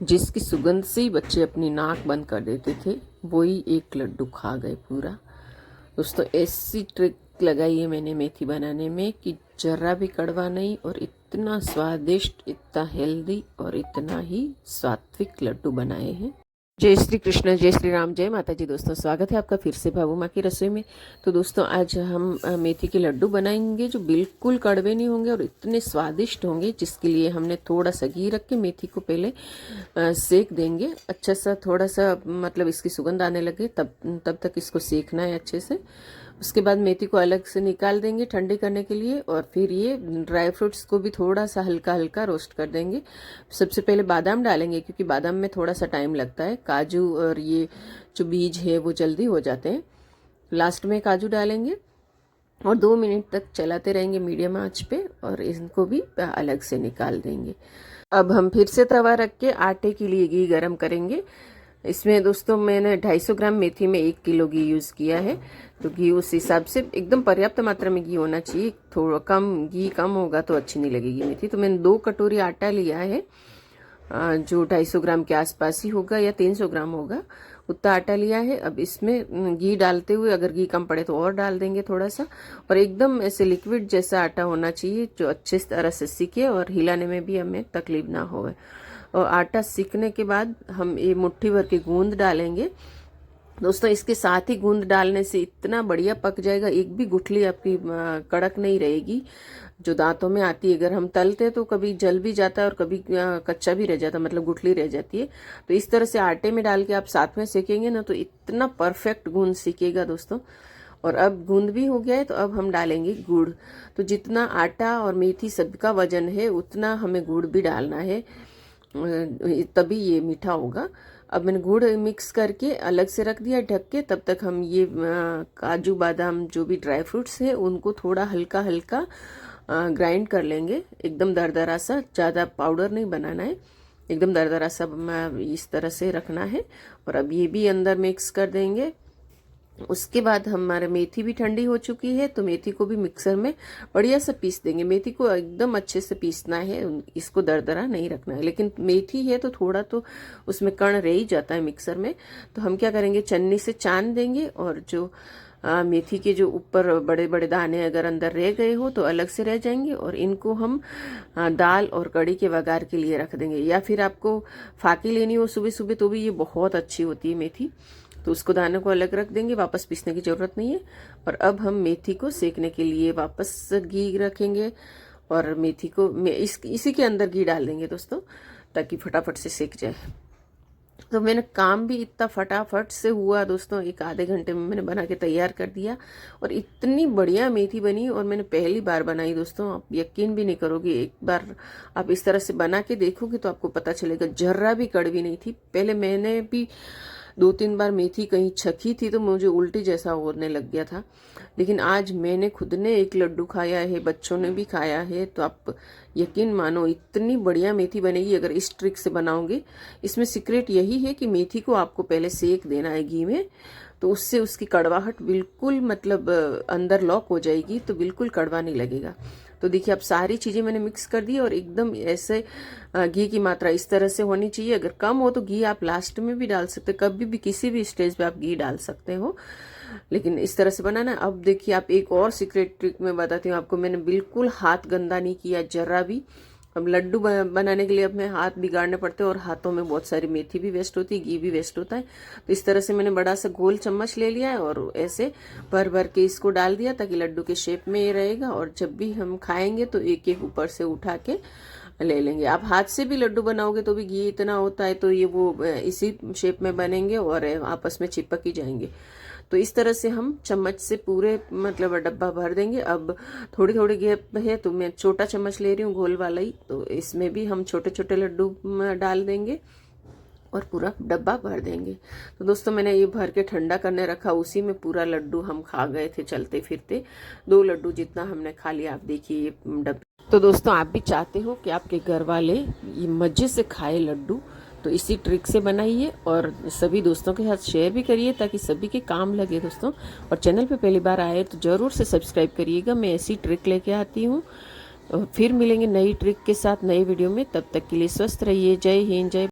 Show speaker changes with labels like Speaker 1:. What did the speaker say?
Speaker 1: जिसकी सुगंध से ही बच्चे अपनी नाक बंद कर देते थे, वही एक लड्डू खा गए पूरा। दोस्तों ऐसी ट्रिक लगाई है मैंने मेथी बनाने में कि जरा भी कड़वा नहीं और इतना स्वादिष्ट, इतना हेल्दी और इतना ही सात्विक लड्डू बनाए हैं। जय श्री कृष्ण, जय श्री राम, जय माता जी। दोस्तों स्वागत है आपका फिर से भावू माँ की रसोई में। तो दोस्तों आज हम मेथी के लड्डू बनाएंगे जो बिल्कुल कड़वे नहीं होंगे और इतने स्वादिष्ट होंगे, जिसके लिए हमने थोड़ा सा घी रख के मेथी को पहले सेक देंगे अच्छा सा, थोड़ा सा मतलब इसकी सुगंध आने लगे तब तक इसको सेकना है अच्छे से। उसके बाद मेथी को अलग से निकाल देंगे ठंडी करने के लिए, और फिर ये ड्राई फ्रूट्स को भी थोड़ा सा हल्का हल्का रोस्ट कर देंगे। सबसे पहले बादाम डालेंगे क्योंकि बादाम में थोड़ा सा टाइम लगता है, काजू और ये जो बीज है वो जल्दी हो जाते हैं। लास्ट में काजू डालेंगे और 2 मिनट तक चलाते रहेंगे मीडियम आंच पे, और इनको भी अलग से निकाल देंगे। अब हम फिर से तवा रख के आटे के लिए घी गरम करेंगे। इसमें दोस्तों मैंने 250 ग्राम मेथी में 1 किलो घी यूज़ किया है, तो घी उस हिसाब से एकदम पर्याप्त मात्रा में घी होना चाहिए। थोड़ा कम घी कम होगा तो अच्छी नहीं लगेगी मेथी। तो मैंने 2 कटोरी आटा लिया है, जो 250 ग्राम के आसपास ही होगा या 300 ग्राम होगा, उतना आटा लिया है। अब इसमें घी डालते हुए अगर घी कम पड़े तो और डाल देंगे थोड़ा सा, और एकदम ऐसे लिक्विड जैसा आटा होना चाहिए जो अच्छे तरह से सीखे और हिलाने में भी हमें तकलीफ ना हो। और आटा सीखने के बाद हम ये मुट्ठी भर के गूंद डालेंगे। दोस्तों इसके साथ ही गूंद डालने से इतना बढ़िया पक जाएगा, एक भी गुठली आपकी कड़क नहीं रहेगी जो दांतों में आती है। अगर हम तलते तो कभी जल भी जाता है और कभी कच्चा भी रह जाता, मतलब गुठली रह जाती है। तो इस तरह से आटे में डाल के आप साथ में सेकेंगे ना तो इतना परफेक्ट गूंद सीखेगा दोस्तों। और अब गूंद भी हो गया है, तो अब हम डालेंगे गुड़। तो जितना आटा और मेथी सबका वजन है उतना हमें गुड़ भी डालना है, तभी ये मीठा होगा। अब मैंने गुड़ मिक्स करके अलग से रख दिया ढक के। तब तक हम ये काजू बादाम जो भी ड्राई फ्रूट्स है उनको थोड़ा हल्का हल्का ग्राइंड कर लेंगे, एकदम दरदरा सा, ज़्यादा पाउडर नहीं बनाना है, एकदम दरदरा सा इस तरह से रखना है। और अब ये भी अंदर मिक्स कर देंगे। उसके बाद हमारे मेथी भी ठंडी हो चुकी है, तो मेथी को भी मिक्सर में बढ़िया से पीस देंगे। मेथी को एकदम अच्छे से पीसना है, इसको दरदरा नहीं रखना है। लेकिन मेथी है तो थोड़ा तो उसमें कण रह ही जाता है मिक्सर में। तो हम क्या करेंगे, छन्नी से छान देंगे, और जो मेथी के जो ऊपर बड़े बड़े दाने अगर अंदर रह गए हो तो अलग से रह जाएंगे, और इनको हम दाल और कढ़ी के वगार के लिए रख देंगे। या फिर आपको फाकी लेनी हो सुबह सुबह तो भी ये बहुत अच्छी होती है मेथी, तो उसको दाने को अलग रख देंगे, वापस पीसने की ज़रूरत नहीं है। और अब हम मेथी को सेकने के लिए वापस घी रखेंगे, और मेथी को इसी के अंदर घी डाल देंगे दोस्तों, ताकि फटाफट से सेक जाए। तो मैंने काम भी इतना फटाफट से हुआ दोस्तों, 1 आधे घंटे में मैंने बना के तैयार कर दिया, और इतनी बढ़िया मेथी बनी। और मैंने पहली बार बनाई दोस्तों, आप यकीन भी नहीं करोगे। एक बार आप इस तरह से बना के देखोगे तो आपको पता चलेगा, जर्रा भी कड़वी नहीं थी। पहले मैंने भी 2-3 बार मेथी कहीं छकी थी तो मुझे उल्टी जैसा होने लग गया था, लेकिन आज मैंने खुद ने 1 लड्डू खाया है, बच्चों ने भी खाया है, तो आप यकीन मानो इतनी बढ़िया मेथी बनेगी अगर इस ट्रिक से बनाओगे। इसमें सीक्रेट यही है कि मेथी को आपको पहले सेक देना है घी में, तो उससे उसकी कड़वाहट बिल्कुल मतलब अंदर लॉक हो जाएगी, तो बिल्कुल कड़वा नहीं लगेगा। तो देखिए अब सारी चीज़ें मैंने मिक्स कर दी, और एकदम ऐसे घी की मात्रा इस तरह से होनी चाहिए। अगर कम हो तो घी आप लास्ट में भी डाल सकते, कभी भी किसी भी स्टेज पे आप घी डाल सकते हो, लेकिन इस तरह से बनाना। अब देखिए आप एक और सीक्रेट ट्रिक मैं बताती हूँ आपको। मैंने बिल्कुल हाथ गंदा नहीं किया जरा भी। अब लड्डू बनाने के लिए अपने हाथ बिगाड़ने पड़ते हैं, और हाथों में बहुत सारी मेथी भी वेस्ट होती है, घी भी वेस्ट होता है। तो इस तरह से मैंने बड़ा सा गोल चम्मच ले लिया है, और ऐसे भर भर के इसको डाल दिया ताकि लड्डू के शेप में ये रहेगा, और जब भी हम खाएंगे तो एक एक ऊपर से उठा के ले लेंगे। आप हाथ से भी लड्डू बनाओगे तो भी घी इतना होता है, तो ये वो इसी शेप में बनेंगे और आपस में चिपक ही जाएंगे। तो इस तरह से हम चम्मच से पूरे मतलब डब्बा भर देंगे। अब थोड़ी थोड़ी गैप है तो मैं छोटा चम्मच ले रही हूँ, गोल वाला ही, तो इसमें भी हम छोटे छोटे लड्डू डाल देंगे और पूरा डब्बा भर देंगे। तो दोस्तों मैंने ये भर के ठंडा करने रखा, उसी में पूरा लड्डू हम खा गए थे चलते फिरते। 2 लड्डू जितना हमने खा लिया। आप देखिए ये डब्बे। तो दोस्तों आप भी चाहते हो कि आपके घर वाले ये मज़े से खाए लड्डू, तो इसी ट्रिक से बनाइए और सभी दोस्तों के साथ शेयर भी करिए ताकि सभी के काम लगे दोस्तों। और चैनल पे पहली बार आए तो ज़रूर से सब्सक्राइब करिएगा, मैं ऐसी ट्रिक लेके आती हूँ। फिर मिलेंगे नई ट्रिक के साथ नई वीडियो में, तब तक के लिए स्वस्थ रहिए। जय हिंद, जय